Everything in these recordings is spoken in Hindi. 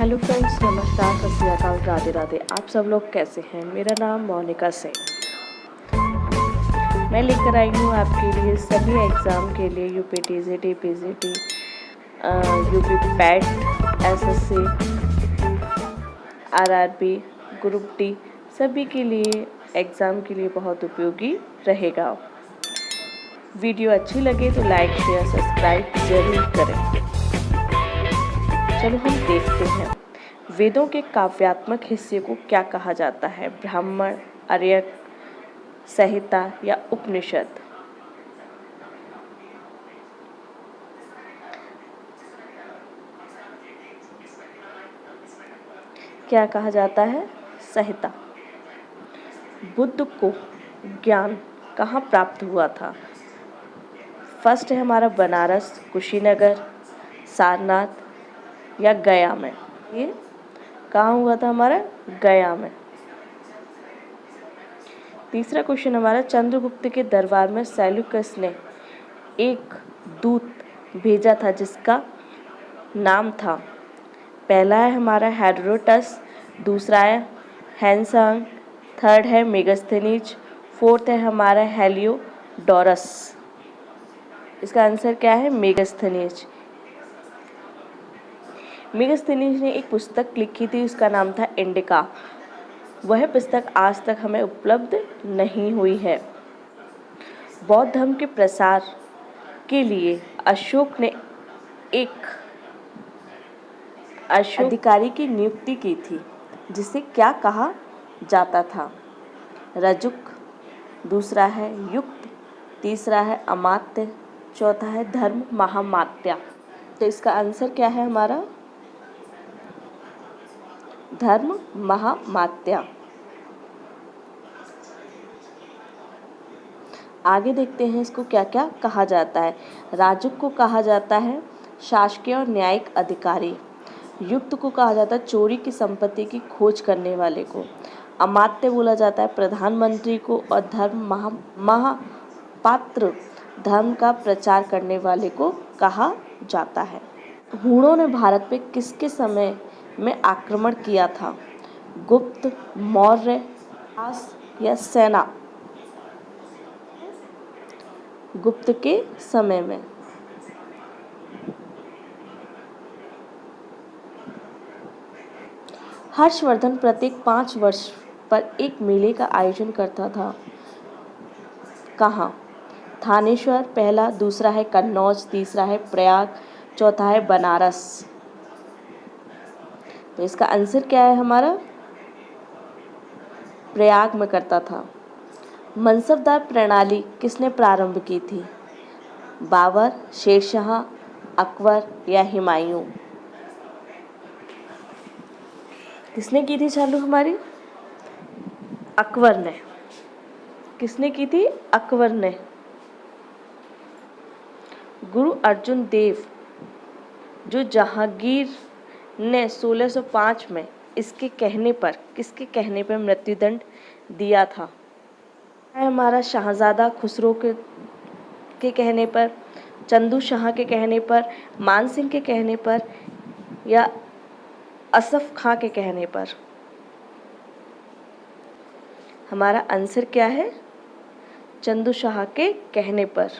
हेलो फ्रेंड्स, नमस्कार, सत श्री अकाल, राधे राधे। आप सब लोग कैसे हैं? मेरा नाम मोनिका सिंह। मैं लेकर आई हूँ आपके लिए सभी एग्ज़ाम के लिए UPTC, TPCT, UP PET, SSC, RRB, group D, सभी के लिए एग्ज़ाम के लिए बहुत उपयोगी रहेगा। वीडियो अच्छी लगे तो लाइक, शेयर, सब्सक्राइब ज़रूर करें। चलो हम देखते हैं वेदों के काव्यात्मक हिस्से को क्या कहा जाता है। ब्राह्मण, आर्यक, संहिता या उपनिषद। क्या कहा जाता है? संहिता। बुद्ध को ज्ञान कहाँ प्राप्त हुआ था? फर्स्ट है हमारा बनारस, कुशीनगर, सारनाथ या गया में। ये कहाँ हुआ था? हमारा गया में। तीसरा क्वेश्चन हमारा, चंद्रगुप्त के दरबार में सेल्यूकस ने एक दूत भेजा था जिसका नाम था, पहला है हमारा हेरोडोटस, दूसरा है हैनसांग, थर्ड है मेगास्थनीज, फोर्थ है हमारा हेलियोडोरस। इसका आंसर क्या है? मेगास्थनीज। मेगास्थनीज ने एक पुस्तक लिखी थी, उसका नाम था इंडिका। वह पुस्तक आज तक हमें उपलब्ध नहीं हुई है। बौद्ध धर्म के प्रसार के लिए अशोक ने एक अधिकारी की नियुक्ति की थी जिसे क्या कहा जाता था? रजुक, दूसरा है युक्त, तीसरा है अमात्य, चौथा है धर्म महामात्या। तो इसका आंसर क्या है हमारा? धर्म महामात्या। आगे देखते हैं इसको क्या क्या कहा जाता है। राजुक को कहा जाता है शासकीय और न्यायिक अधिकारी। युक्त को कहा जाता है चोरी की संपत्ति की खोज करने वाले को। अमात्य बोला जाता है प्रधानमंत्री को। और धर्म महापात्र धर्म का प्रचार करने वाले को कहा जाता है। हूणों ने भारत पे किसके समय में आक्रमण किया था? गुप्त, मौर्य, दास या सेना? गुप्त के समय में। हर्षवर्धन प्रत्येक 5 वर्ष पर एक मेले का आयोजन करता था। कहाँ? थानेश्वर पहला, दूसरा है कन्नौज, तीसरा है प्रयाग, चौथा है बनारस। तो इसका आंसर क्या है हमारा? प्रयाग में करता था। मनसबदार प्रणाली किसने प्रारंभ की थी? बाबर, शेरशाह, अकबर या हुमायूं? किसने की थी चालू हमारी? अकबर ने। किसने की थी? अकबर ने। गुरु अर्जुन देव जो जहांगीर ने 1605 में किसके कहने पर मृत्युदंड दिया था? है हमारा शहजादा खुसरो के कहने पर, चंदू शाह के कहने पर, मान सिंह के कहने पर या असफ खां के कहने पर? हमारा आंसर क्या है? चंदू शाह के कहने पर।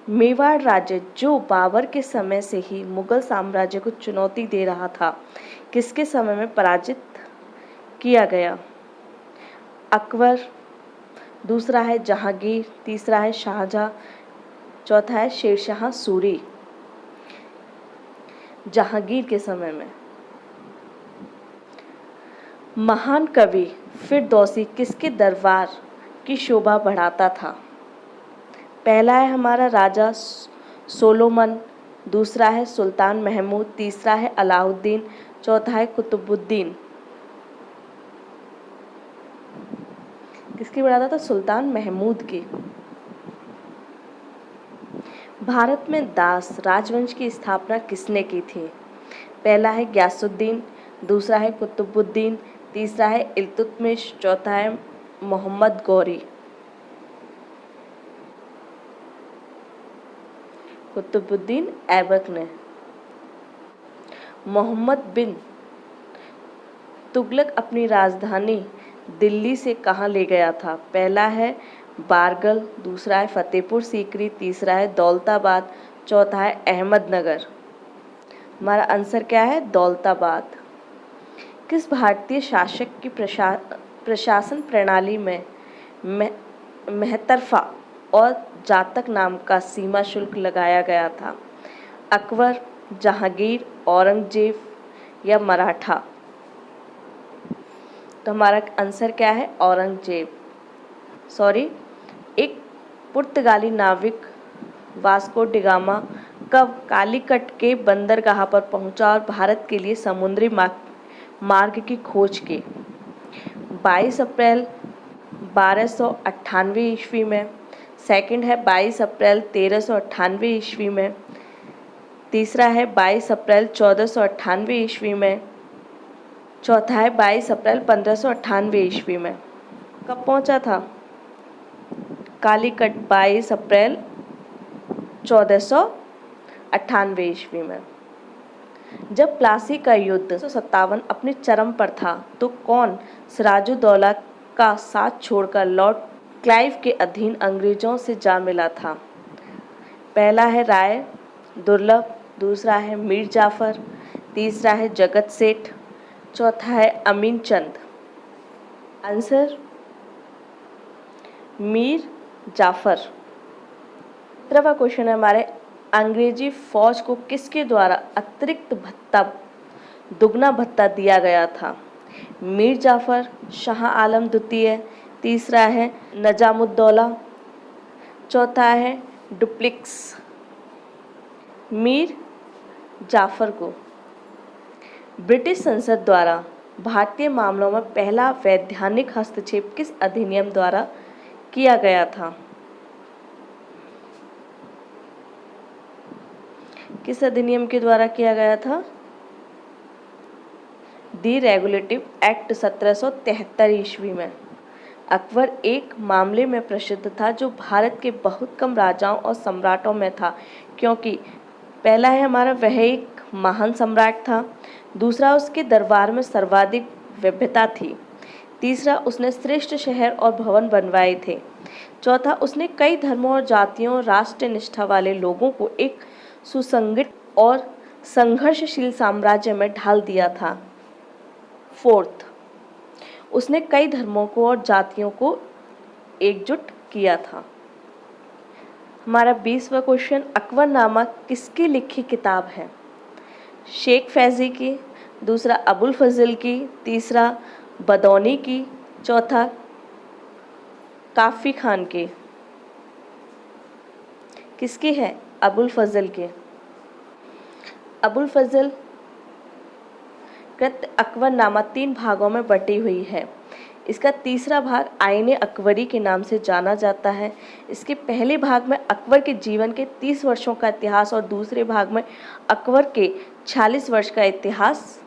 मेवाड़ राज्य जो बाबर के समय से ही मुगल साम्राज्य को चुनौती दे रहा था, किसके समय में पराजित किया गया? अकबर, दूसरा है जहांगीर, तीसरा है शाहजहां, चौथा है शेरशाह सूरी। जहांगीर के समय में। महान कवि फिरदौसी किसके दरबार की शोभा बढ़ाता था? पहला है हमारा राजा सोलोमन, दूसरा है सुल्तान महमूद, तीसरा है अलाउद्दीन, चौथा है कुतुबुद्दीन। किसकी बढ़ाता था? सुल्तान महमूद की। भारत में दास राजवंश की स्थापना किसने की थी? पहला है गयासुद्दीन, दूसरा है कुतुबुद्दीन, तीसरा है इल्तुतमिश, चौथा है मोहम्मद गौरी। कुतुबुद्दीन ऐबक ने। मोहम्मद बिन तुगलक अपनी राजधानी दिल्ली से कहाँ ले गया था? पहला है बारगल, दूसरा है फतेहपुर सीकरी, तीसरा है दौलताबाद, चौथा है अहमदनगर। हमारा आंसर क्या है? दौलताबाद। किस भारतीय शासक की प्रशासन प्रणाली में मेहतरफा और जातक नाम का सीमा शुल्क लगाया गया था? अकबर, जहांगीर, औरंगजेब या मराठा? तो हमारा आंसर क्या है? औरंगजेब। एक पुर्तगाली नाविक वास्को डिगामा कब कालीकट के बंदरगाह पर पहुंचा और भारत के लिए समुद्री मार्ग की खोज की? 22 अप्रैल 1298 ईस्वी में, सेकंड है 22 अप्रैल 1398 ईस्वी में, तीसरा है 22 अप्रैल 1498 ईस्वी में, चौथा है 22 अप्रैल 1598 ईस्वी में। कब पहुंचा था कालीकट? 22 अप्रैल 1498 ईस्वी में। जब प्लासी का युद्ध 1757 अपने चरम पर था तो कौन सिराजुद्दौला का साथ छोड़कर लॉर्ड क्लाइव के अधीन अंग्रेजों से जा मिला था? पहला है राय दुर्लभ, दूसरा है मीर जाफर, तीसरा है जगत सेठ, चौथा है अमीन चंद। आंसर मीर जाफर। 17वां क्वेश्चन है हमारे, अंग्रेजी फौज को किसके द्वारा अतिरिक्त भत्ता, दुगना भत्ता दिया गया था? मीर जाफर, शाह आलम द्वितीय, तीसरा है नजामुद्दौला, चौथा है डुप्लिक्स। मीर जाफर को ब्रिटिश संसद द्वारा भारतीय मामलों में पहला वैधानिक हस्तक्षेप किस अधिनियम द्वारा किया गया था? किस अधिनियम के द्वारा किया गया था? दी रेगुलेटिव एक्ट 1773 ईस्वी में। अकबर एक मामले में प्रसिद्ध था जो भारत के बहुत कम राजाओं और सम्राटों में था, क्योंकि पहला है हमारा वह एक महान सम्राट था, दूसरा उसके दरबार में सर्वाधिक विविधता थी, तीसरा उसने श्रेष्ठ शहर और भवन बनवाए थे, चौथा उसने कई धर्मों और जातियों राष्ट्र निष्ठा वाले लोगों को एक सुसंगठित और संघर्षशील साम्राज्य में ढाल दिया था, फोर्थ उसने कई धर्मों को और जातियों को एकजुट किया था। हमारा 20वां क्वेश्चन, अकबरनामा किसकी लिखी किताब है? शेख फैजी की, दूसरा अबुल फजल की, तीसरा बदौनी की, चौथा काफ़ी खान की। किसकी है? अबुल फजल के। अबुल फजल कृत अकबरनामा 3 भागों में बटी हुई है। इसका तीसरा भाग आईने अकबरी के नाम से जाना जाता है। इसके पहले भाग में अकबर के जीवन के 30 वर्षों का इतिहास और दूसरे भाग में अकबर के 46 वर्ष का इतिहास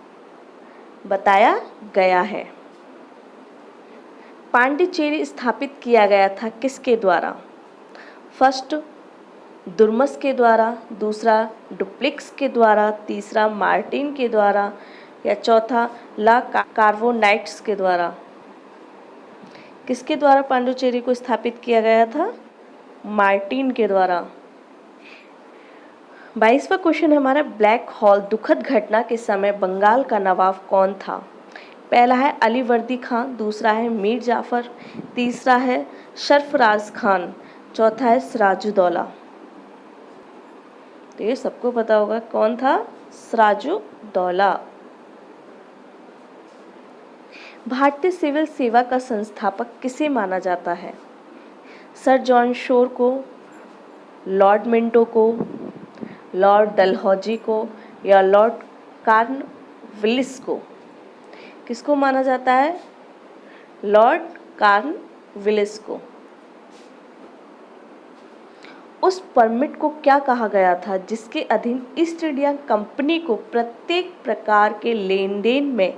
बताया गया है। पांडिचेरी स्थापित किया गया था किसके द्वारा? फर्स्ट दुर्मस के द्वारा, दूसरा डुप्लिक्स के द्वारा, तीसरा मार्टिन के द्वारा या चौथा ला कार्बोनाइट्स के द्वारा? किसके द्वारा पांडिचेरी को स्थापित किया गया था? मार्टिन के द्वारा। 22वां क्वेश्चन है हमारा, ब्लैक हॉल दुखद घटना के समय बंगाल का नवाब कौन था? पहला है अली वर्दी खान, दूसरा है मीर जाफर, तीसरा है सरफराज खान, चौथा है सिराजुद्दौला। तो ये सबको पता होगा कौन था? सिराजुद्दौला। भारतीय सिविल सेवा का संस्थापक किसे माना जाता है? सर जॉन शोर को, लॉर्ड मिंटो को, लॉर्ड डलहौजी को या लॉर्ड कॉर्नवालिस को? किसको माना जाता है? लॉर्ड कॉर्नवालिस को। उस परमिट को क्या कहा गया था जिसके अधीन ईस्ट इंडिया कंपनी को प्रत्येक प्रकार के लेन देन में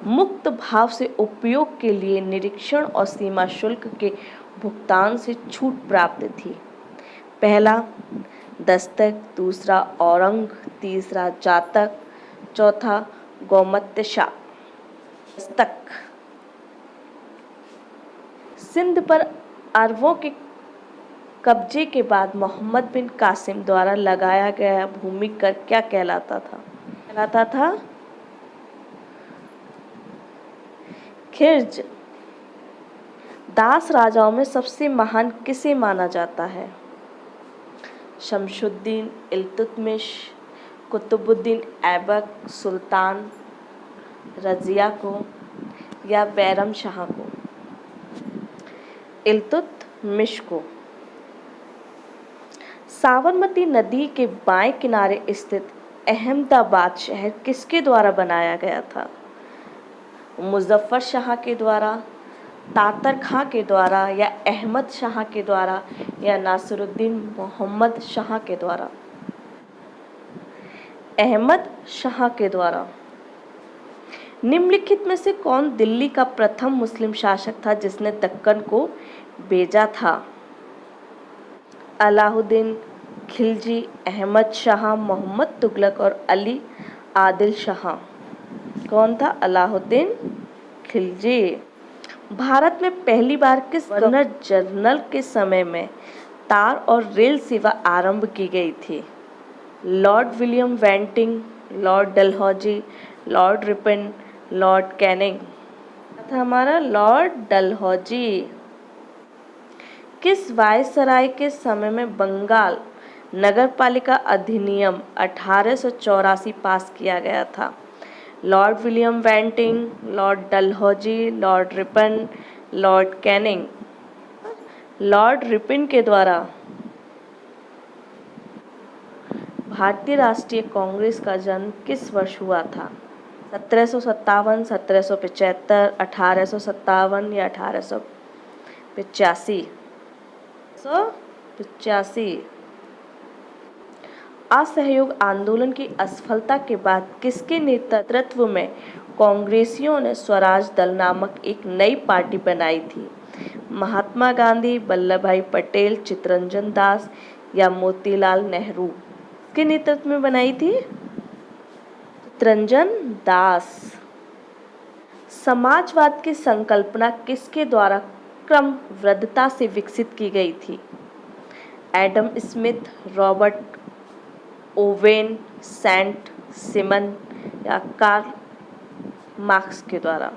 मुक्त भाव से उपयोग के लिए निरीक्षण और सीमा शुल्क के भुगतान से छूट प्राप्त थी? पहला दस्तक, दूसरा औरंग, तीसरा जातक, चौथा गोमत्य शाह। दस्तक। सिंध पर अरबों के कब्जे के बाद मोहम्मद बिन कासिम द्वारा लगाया गया भूमि कर क्या कहलाता था? खिर्ज। दास राजाओं में सबसे महान किसे माना जाता है? शमशुद्दीन, इल्तुतमिश, कुतुबुद्दीन ऐबक, सुल्तान रजिया को या बैरम शाह को? इल्तुतमिश को। साबरमती नदी के बाएं किनारे स्थित अहमदाबाद शहर किसके द्वारा बनाया गया था? मुजफ्फर शाह के द्वारा, तातर खां के द्वारा या अहमद शाह के द्वारा या नासिरुद्दीन मोहम्मद शाह के द्वारा? अहमद शाह के द्वारा। निम्नलिखित में से कौन दिल्ली का प्रथम मुस्लिम शासक था जिसने दक्कन को बेचा था? अलाउद्दीन खिलजी, अहमद शाह, मोहम्मद तुगलक और अली आदिल शाह। कौन था? अलाउद्दीन खिलजी। भारत में पहली बार किस गवर्नर जनरल के समय में तार और रेल सेवा आरंभ की गई थी? Lord William Bentinck, Lord Dalhousie, Lord Ripon, Lord Canning. था हमारा लॉर्ड डलहौजी। किस वायसराय के समय में बंगाल नगरपालिका अधिनियम 1884 पास किया गया था? Lord William Bentinck, Lord Dalhousie, Lord Ripon, Lord Canning. Lord Ripon के द्वारा। भारतीय राष्ट्रीय कांग्रेस का जन्म किस वर्ष हुआ था? 1757, 1775, 1857 या 1885? 1885। असहयोग आंदोलन की असफलता के बाद किसके नेतृत्व में कांग्रेसियों ने स्वराज दल नामक एक नई पार्टी बनाई थी? महात्मा गांधी, वल्लभ भाई पटेल, चित्तरंजन दास या मोतीलाल नेहरू? किसके नेतृत्व में बनाई थी? चित्तरंजन दास। समाजवाद की संकल्पना किसके द्वारा क्रमबद्धता से विकसित की गई थी? Adam Smith, Robert Owen, Saint Simon या कार्ल मार्क्स के द्वारा?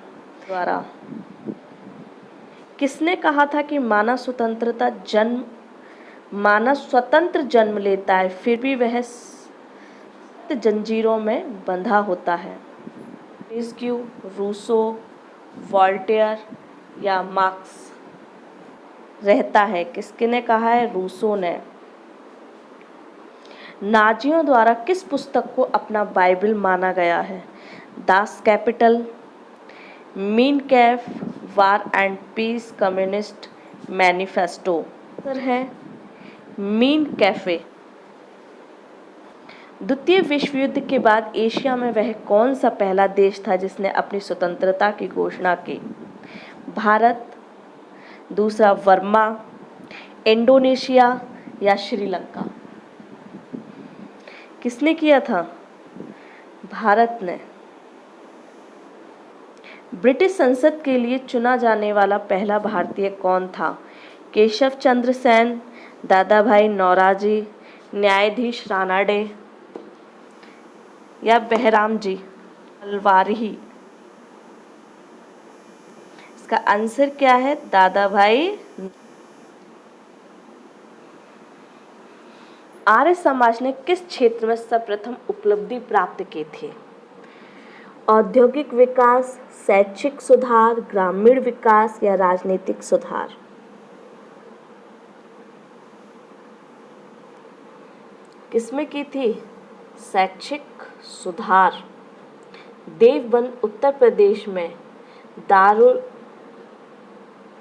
किसने कहा था कि मानव स्वतंत्र जन्म लेता है फिर भी वह जंजीरों में बंधा होता है? मोंटेस्क्यू, रूसो, वॉल्टेयर या मार्क्स? रहता है। किसने कहा है? रूसो ने। नाजियों द्वारा किस पुस्तक को अपना बाइबल माना गया है? Das Kapital, Mein Kampf, War and Peace, Communist Manifesto? Answer है मीन कैफे। द्वितीय विश्व युद्ध के बाद एशिया में वह कौन सा पहला देश था जिसने अपनी स्वतंत्रता की घोषणा की? भारत, दूसरा बर्मा, इंडोनेशिया या श्रीलंका? किसने किया था? भारत ने। ब्रिटिश संसद के लिए चुना जाने वाला पहला भारतीय कौन था? केशव चंद्र सेन, दादा भाई नौरोजी, न्यायाधीश रानाडे या बहराम जी अलवारही? इसका आंसर क्या है? दादा भाई। आर्य समाज ने किस क्षेत्र में सर्वप्रथम उपलब्धि प्राप्त की थी? औद्योगिक विकास, शैक्षिक सुधार, ग्रामीण विकास या राजनीतिक सुधार? किसमें की थी? शैक्षिक सुधार। देवबंद उत्तर प्रदेश में दारुल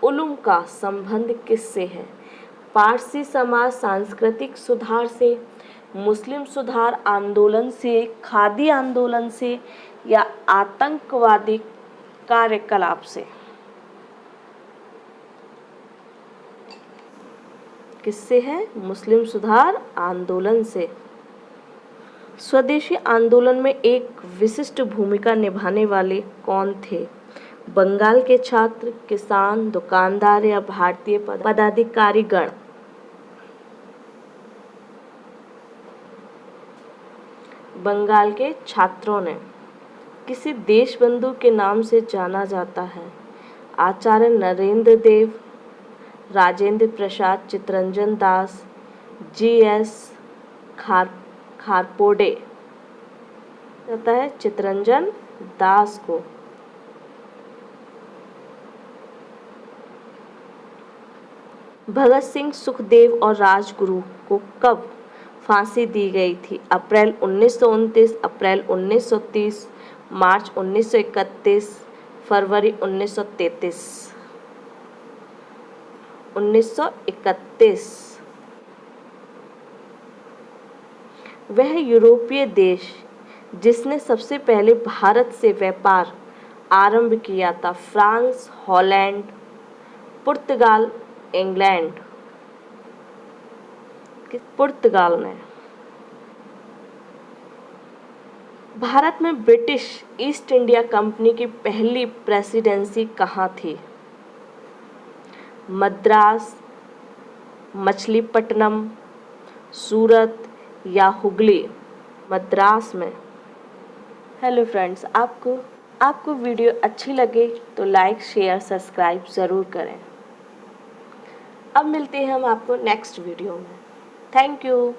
उलूम का संबंध किससे है? पारसी समाज सांस्कृतिक सुधार से, मुस्लिम सुधार आंदोलन से, खादी आंदोलन से या आतंकवादी कार्यकलाप से? किससे है? मुस्लिम सुधार आंदोलन से। स्वदेशी आंदोलन में एक विशिष्ट भूमिका निभाने वाले कौन थे? बंगाल के छात्र, किसान, दुकानदार या भारतीय पदाधिकारीगण? बंगाल के छात्रों ने। किसी देशबंधु के नाम से जाना जाता है? आचार्य नरेंद्र देव, राजेंद्र प्रसाद, चित्तरंजन दास, जी.एस. खारपोड़े। जाता है चित्तरंजन दास को। भगत सिंह, सुखदेव और राजगुरु को कब फांसी दी गई थी? अप्रैल 1929, अप्रैल 1930, मार्च 1931, फरवरी 1933। 1931। वह यूरोपीय देश जिसने सबसे पहले भारत से व्यापार आरंभ किया था? फ्रांस, हॉलैंड, पुर्तगाल, इंग्लैंड? पुर्तगाल ने। भारत में ब्रिटिश ईस्ट इंडिया कंपनी की पहली प्रेसिडेंसी कहाँ थी? मद्रास, मछलीपट्टनम, सूरत या हुगली? मद्रास में। हेलो फ्रेंड्स, आपको वीडियो अच्छी लगे तो लाइक, शेयर, सब्सक्राइब ज़रूर करें। अब मिलते हैं हम आपको नेक्स्ट वीडियो में। Thank you.